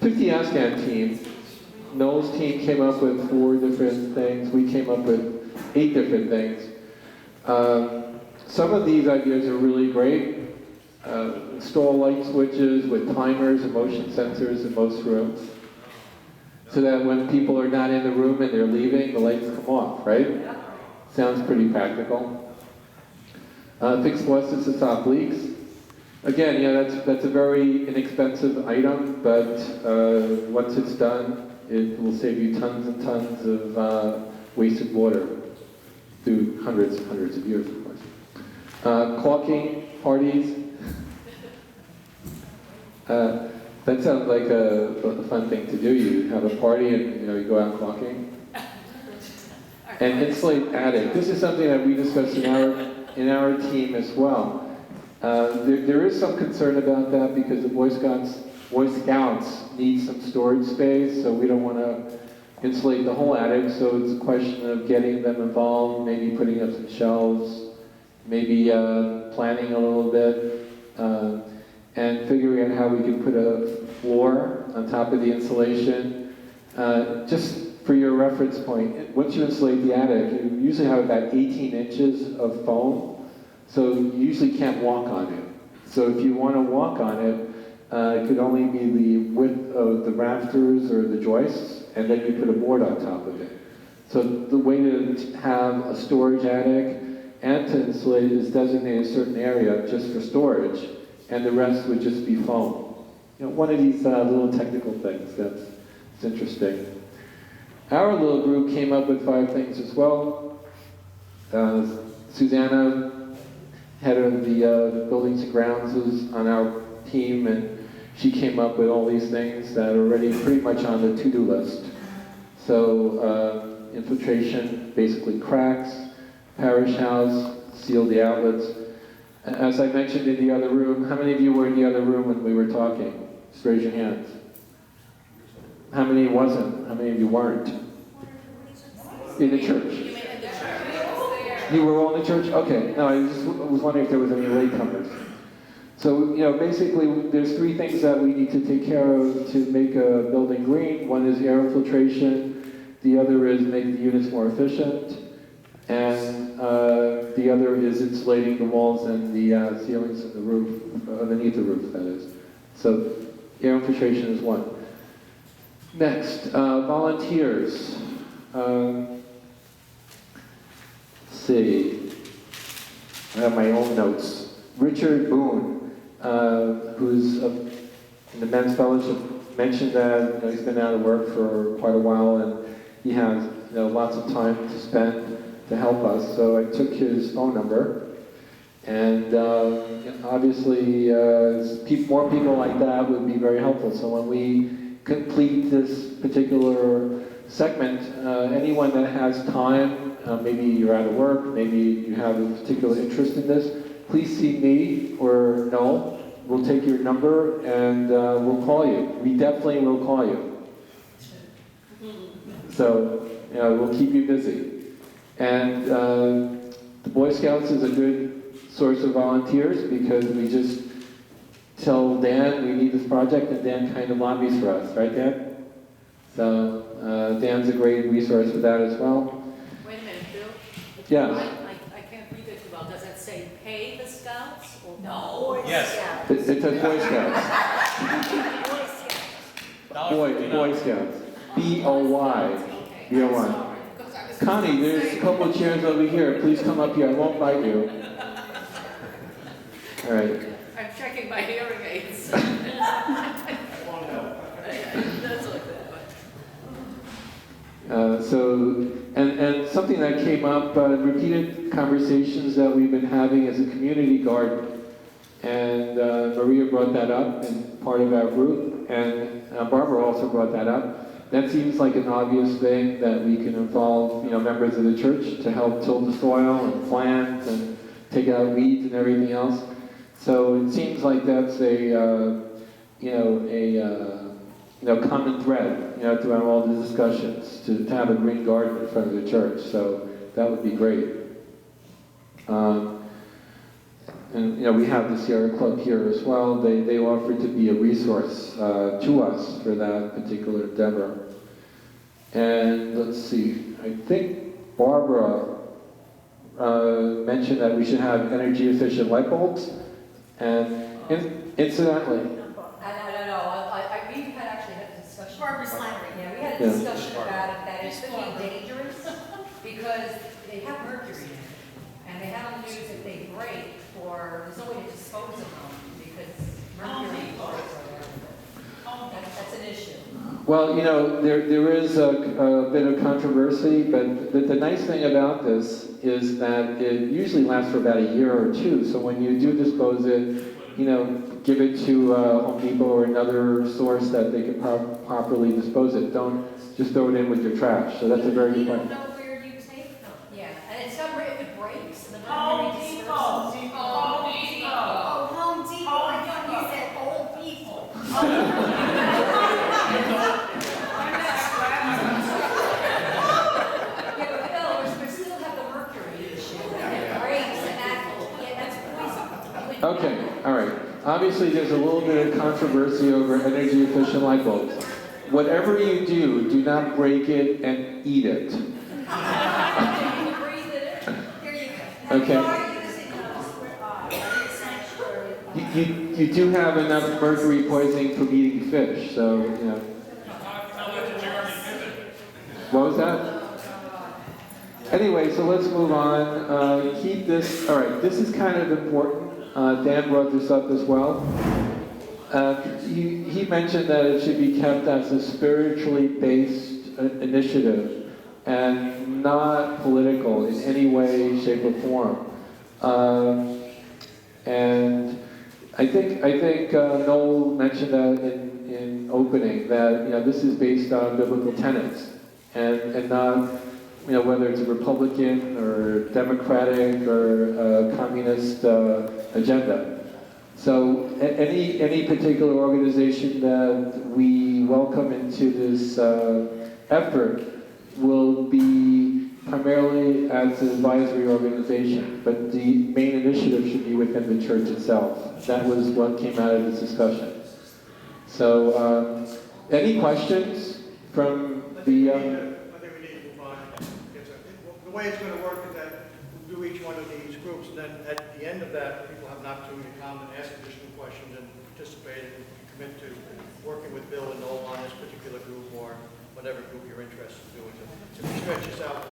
took the Afghan team. Noel's team came up with 4 different things. We came up with 8 different things. Some of these ideas are really great. Install light switches with timers and motion sensors in most rooms, so that when people are not in the room and they're leaving, the lights come off, right? Sounds pretty practical. Fix faucets to stop leaks. Again, yeah, that's a very inexpensive item, but once it's done, it will save you tons and tons of wasted water through hundreds and hundreds of years, of course. Caulking parties. That sounds like a fun thing to do. You have a party and you go out caulking. And insulate attic. This is something that we discussed in our team as well. There is some concern about that because the Boy Scouts need some storage space, so we don't want to insulate the whole attic. So it's a question of getting them involved, maybe putting up some shelves, maybe planning a little bit, and figuring out how we can put a floor on top of the insulation. Just for your reference point, once you insulate the attic, you usually have about 18 inches of foam, so you usually can't walk on it. So if you want to walk on it, it could only be the width of the rafters or the joists, and then you put a board on top of it. So the way to have a storage attic and to insulate is designate a certain area just for storage, and the rest would just be foam. One of these little technical things that's interesting. Our little group came up with 5 things as well. Susanna, head of the buildings and grounds, is on our team, and she came up with all these things that are already pretty much on the to-do list. So infiltration, basically cracks, parish house, seal the outlets. As I mentioned in the other room, how many of you were in the other room when we were talking? Just raise your hands. How many wasn't? How many of you weren't? In the church. You were all in the church? Okay. No, I just was wondering if there was any latecomers. So, basically there's 3 things that we need to take care of to make a building green. One is air infiltration. The other is make the units more efficient. And the other is insulating the walls and the ceilings and the roof, underneath the roof, that is. So air infiltration is one. Next, volunteers. Let's see. I have my own notes. Richard Boone, who's in the Men's Fellowship, mentioned that he's been out of work for quite a while and he has lots of time to spend to help us. So I took his phone number, and obviously more people like that would be very helpful. So when we complete this particular segment, anyone that has time, maybe you're out of work, maybe you have a particular interest in this, please see me or Noel. We'll take your number and we'll call you. We definitely will call you. So we'll keep you busy. And the Boy Scouts is a good source of volunteers because we just tell Dan we need this project and Dan kind of lobbies for us, right Dan? So Dan's a great resource for that as well. Wait a minute, Bill. Yeah. I can't read it too well. Does it say pay the Scouts? Or no. Yes. It says Boy Scouts. Boy Scouts. B-O-Y. B-O-Y. Connie, there's a couple of chairs over here. Please come up here. I won't bite you. All right. I'm checking my hearing aids. That's like that. And something that came up, repeated conversations that we've been having as a community garden. And Maria brought that up in part of our group, and Barbara also brought that up. That seems like an obvious thing that we can involve, members of the church to help till the soil and plant and take out weeds and everything else. So it seems like that's a common thread, throughout all the discussions to have a green garden in front of the church. So that would be great. And we have the Sierra Club here as well. They offered to be a resource to us for that particular endeavor. And let's see, I think Barbara mentioned that we should have energy efficient light bulbs. And incidentally, No. We had actually had a discussion. Barbara Slammer. Yeah, we had a Yeah. discussion about it, that it's could be dangerous because they have mercury in it. And they have them used if they break, or there's no way to dispose of them because mercury parts are there. That's an issue. well, there is a bit of controversy, but the nice thing about this is that it usually lasts for about a year or two. So when you do dispose it, give it to Home Depot or another source that they can properly dispose it. Don't just throw it in with your trash. So that's a very good You point. don't know where you take them. Yeah, and it's not, if it breaks, the Home mercury Depot. disperses. Home Depot. Oh, Home Depot. I thought you said old people. Yeah, but Bill, we still have the mercury issue, and it breaks, and that's poison. Okay, all right. Obviously, there's a little bit of controversy over energy efficient light bulbs. Whatever you do, do not break it and eat it. You can breathe it in. Here you go. Okay. You are using sanctuary. You do have enough mercury poisoning from eating fish, so, What was that? Anyway, so let's move on. Keep this, all right, this is kind of important. Dan brought this up as well. He mentioned that it should be kept as a spiritually based initiative and not political in any way, shape, or form. And I think Noel mentioned that in opening, that this is based on biblical tenets and not whether it's a Republican or Democratic or communist agenda. So any particular organization that we welcome into this effort will be primarily as an advisory organization, but the main initiative should be within the church itself. That was what came out of this discussion. So, any questions from the... I think we need to move on. The way it's going to work is that we'll do each one of these groups, and then at the end of that, people have an opportunity to come and ask additional questions and participate and commit to working with Bill and Noel on this particular group or whatever group you're interested in doing to stretch this out.